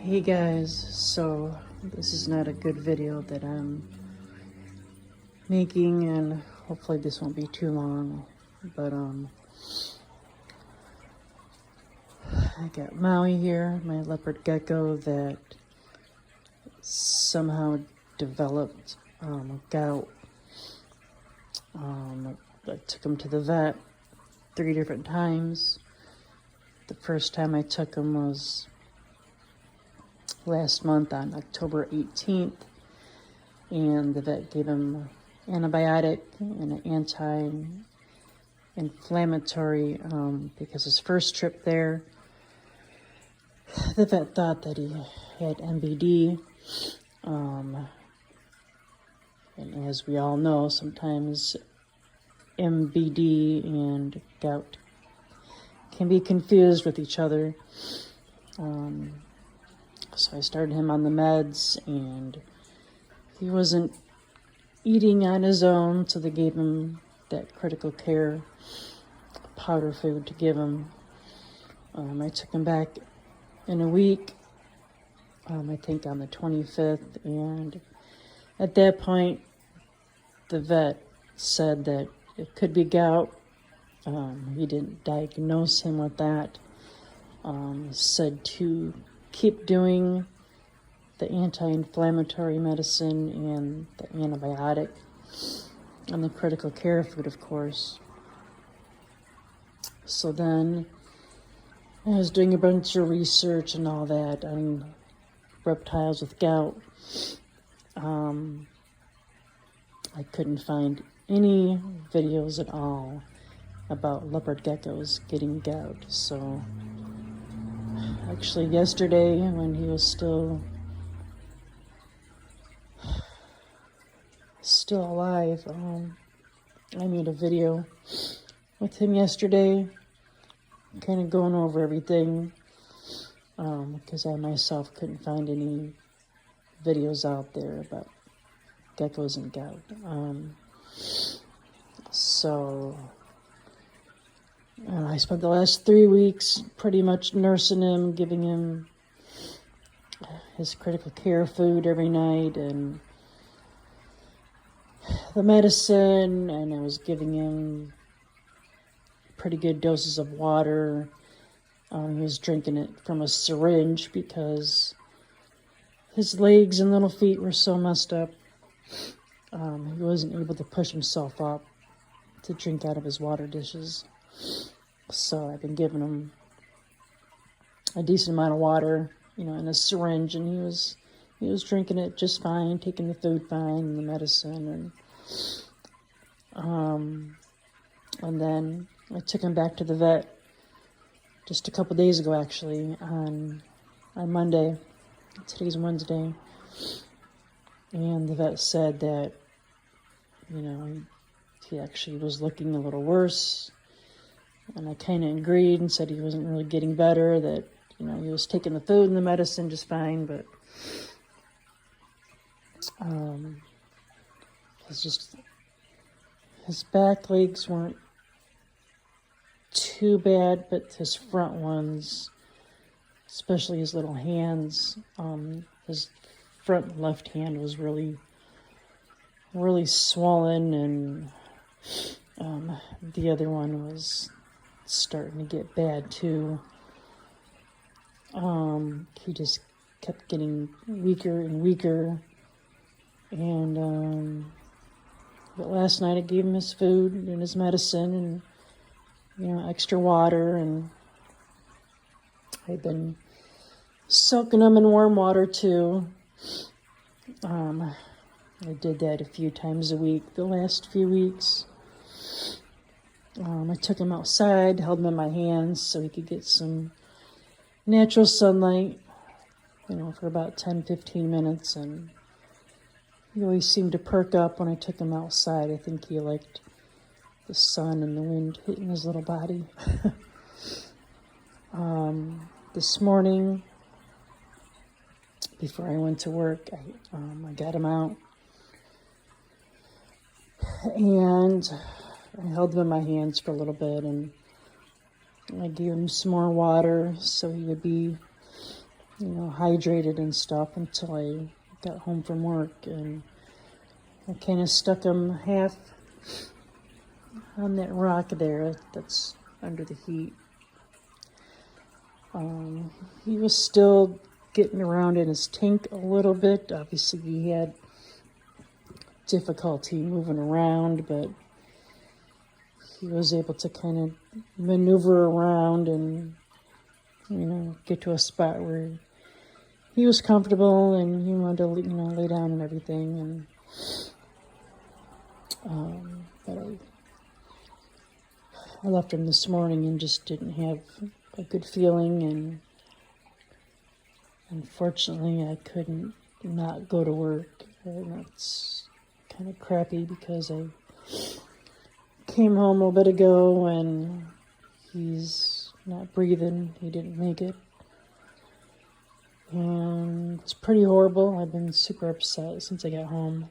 Hey guys, so this is not a good video that I'm making, and hopefully this won't be too long, but I got Maui here, my leopard gecko that somehow developed gout. I took him to the vet 3 different times. The first time I took him was last month on October 18th, and the vet gave him antibiotic and an anti-inflammatory because his first trip there, the vet thought that he had MBD, and as we all know, sometimes MBD and gout can be confused with each other. So I started him on the meds, and he wasn't eating on his own, so they gave him that critical care powder food to give him. I took him back in a week, I think on the 25th, and at that point, the vet said that it could be gout. He didn't diagnose him with that. Said to keep doing the anti-inflammatory medicine and the antibiotic and the critical care food, of course. So then I was doing a bunch of research and all that on reptiles with gout. I couldn't find any videos at all about leopard geckos getting gout. So actually yesterday, when he was still alive, I made a video with him yesterday, kind of going over everything, because I myself couldn't find any videos out there about geckos and gout. I spent the last 3 weeks pretty much nursing him, giving him his critical care food every night and the medicine, and I was giving him pretty good doses of water. He was drinking it from a syringe because his legs and little feet were so messed up. He wasn't able to push himself up to drink out of his water dishes. So I've been giving him a decent amount of water, in a syringe, and he was drinking it just fine, taking the food fine and the medicine, and then I took him back to the vet just a couple days ago, actually, on Monday. Today's Wednesday, and the vet said that he actually was looking a little worse. And I kind of agreed and said he wasn't really getting better, that, he was taking the food and the medicine just fine, but his back legs weren't too bad, but his front ones, especially his little hands, his front left hand was really, really swollen, and the other one was starting to get bad too. He just kept getting weaker and weaker, and but last night I gave him his food and his medicine and extra water, and I've been soaking him in warm water too. I did that a few times a week the last few weeks. I took him outside, held him in my hands so he could get some natural sunlight, for about 10-15 minutes, and he always seemed to perk up when I took him outside. I think he liked the sun and the wind hitting his little body. This morning, before I went to work, I got him out, and I held him in my hands for a little bit, and I gave him some more water so he would be hydrated and stuff until I got home from work, and I kind of stuck him half on that rock there that's under the heat. He was still getting around in his tank a little bit. Obviously, he had difficulty moving around, but he was able to kind of maneuver around and, get to a spot where he was comfortable and he wanted to, lay down and everything. But I left him this morning and just didn't have a good feeling, and unfortunately I couldn't not go to work. And that's kind of crappy because I came home a little bit ago and he's not breathing. He didn't make it. And it's pretty horrible. I've been super upset since I got home.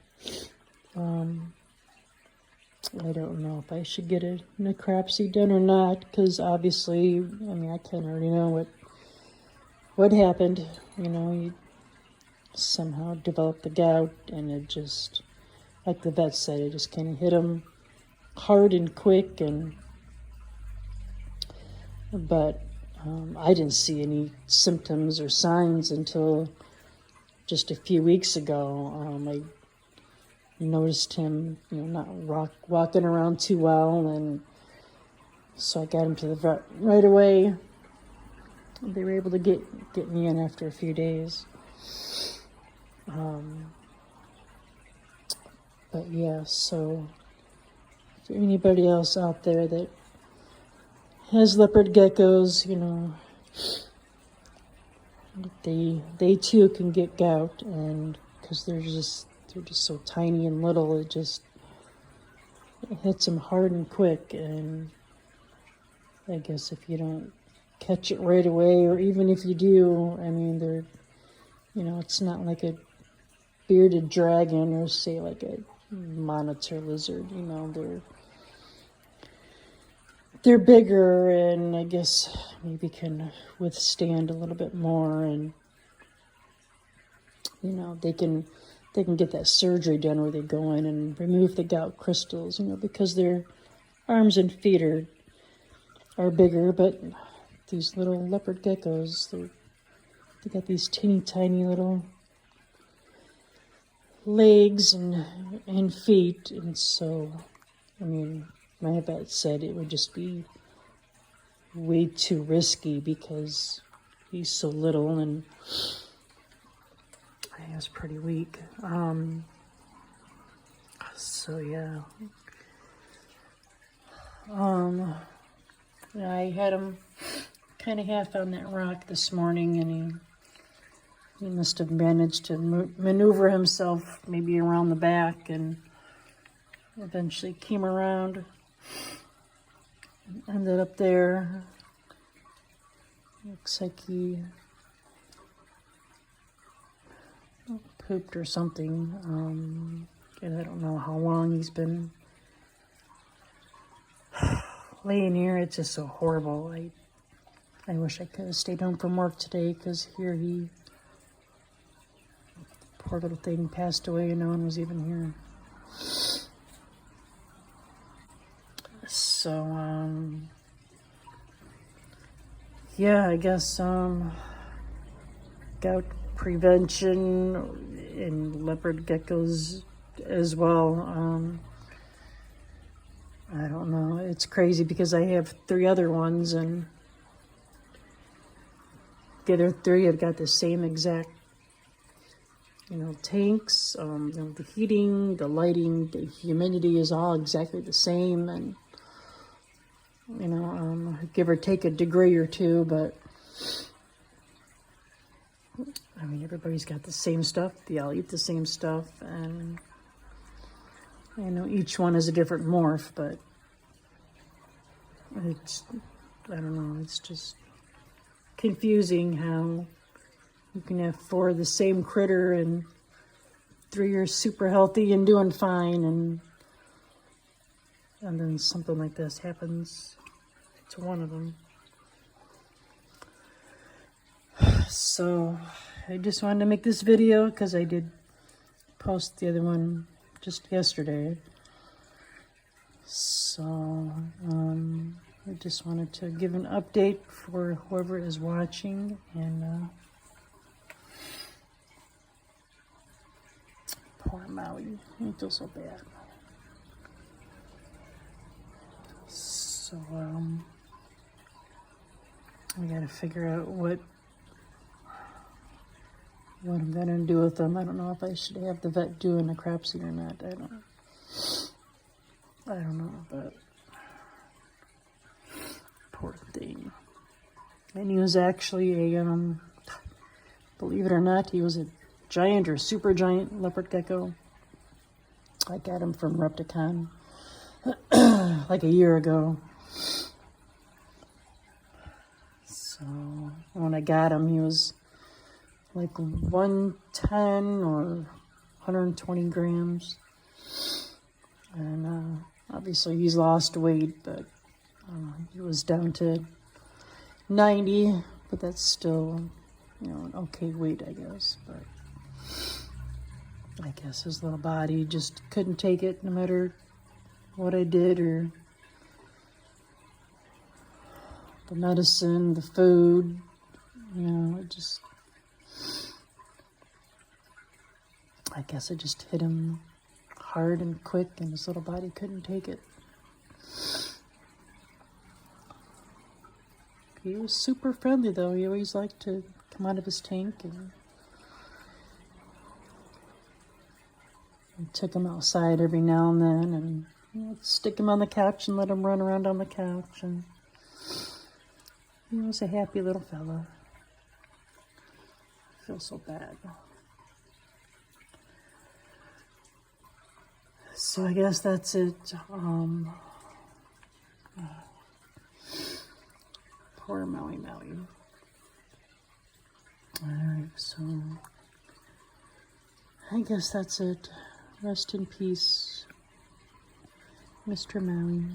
I don't know if I should get a necropsy done or not, because obviously, I kind of already know what happened. He somehow developed the gout, and it just, like the vet said, it just kind of hit him hard and quick. But I didn't see any symptoms or signs until just a few weeks ago. I noticed him, not walking around too well, and so I got him to the vet right away. They were able to get me in after a few days. But yeah, so for anybody else out there that has leopard geckos, they too can get gout, and because they're just so tiny and little, it hits them hard and quick. And I guess if you don't catch it right away, or even if you do, they're, it's not like a bearded dragon or say like a monitor lizard. They're bigger, and I guess maybe can withstand a little bit more, and they can get that surgery done where they go in and remove the gout crystals, because their arms and feet are bigger. But these little leopard geckos, they got these teeny tiny little legs and feet, and so my vet said it would just be way too risky because he's so little and he was pretty weak. So yeah. I had him kind of half on that rock this morning, and he must have managed to maneuver himself maybe around the back, and eventually came around, ended up there. Looks like he pooped or something, and I don't know how long he's been laying here. It's just so horrible. I wish I could have stayed home from work today, because here poor little thing passed away and no one was even here. So, yeah, I guess, gout prevention in leopard geckos as well. I don't know. It's crazy because I have 3 other ones, and the other 3 have got the same exact, tanks. The heating, the lighting, the humidity is all exactly the same, and give or take a degree or 2, but everybody's got the same stuff. They all eat the same stuff, and each one is a different morph, but I don't know, it's just confusing how you can have 4 of the same critter and 3 are super healthy and doing fine, and then something like this happens to one of them. So I just wanted to make this video because I did post the other one just yesterday. So I just wanted to give an update for whoever is watching, and poor Maui, he feels so bad. So I gotta figure out what I'm gonna do with them. I don't know if I should have the vet do a necropsy or not. I don't know, but poor thing. And he was actually a, believe it or not, he was a giant or super giant leopard gecko. I got him from Repticon like a year ago. So when I got him, he was like 110 or 120 grams. And obviously he's lost weight, but he was down to 90, but that's still, an okay weight, I guess. But I guess his little body just couldn't take it no matter what I did, or the medicine, the food, it just, I guess it just hit him hard and quick, and his little body couldn't take it. He was super friendly, though. He always liked to come out of his tank, and I took him outside every now and then, and stick him on the couch and let him run around on the couch, and he was a happy little fella. I feel so bad. So I guess that's it. Poor Maui. Alright, so I guess that's it. Rest in peace, Mr. Maui.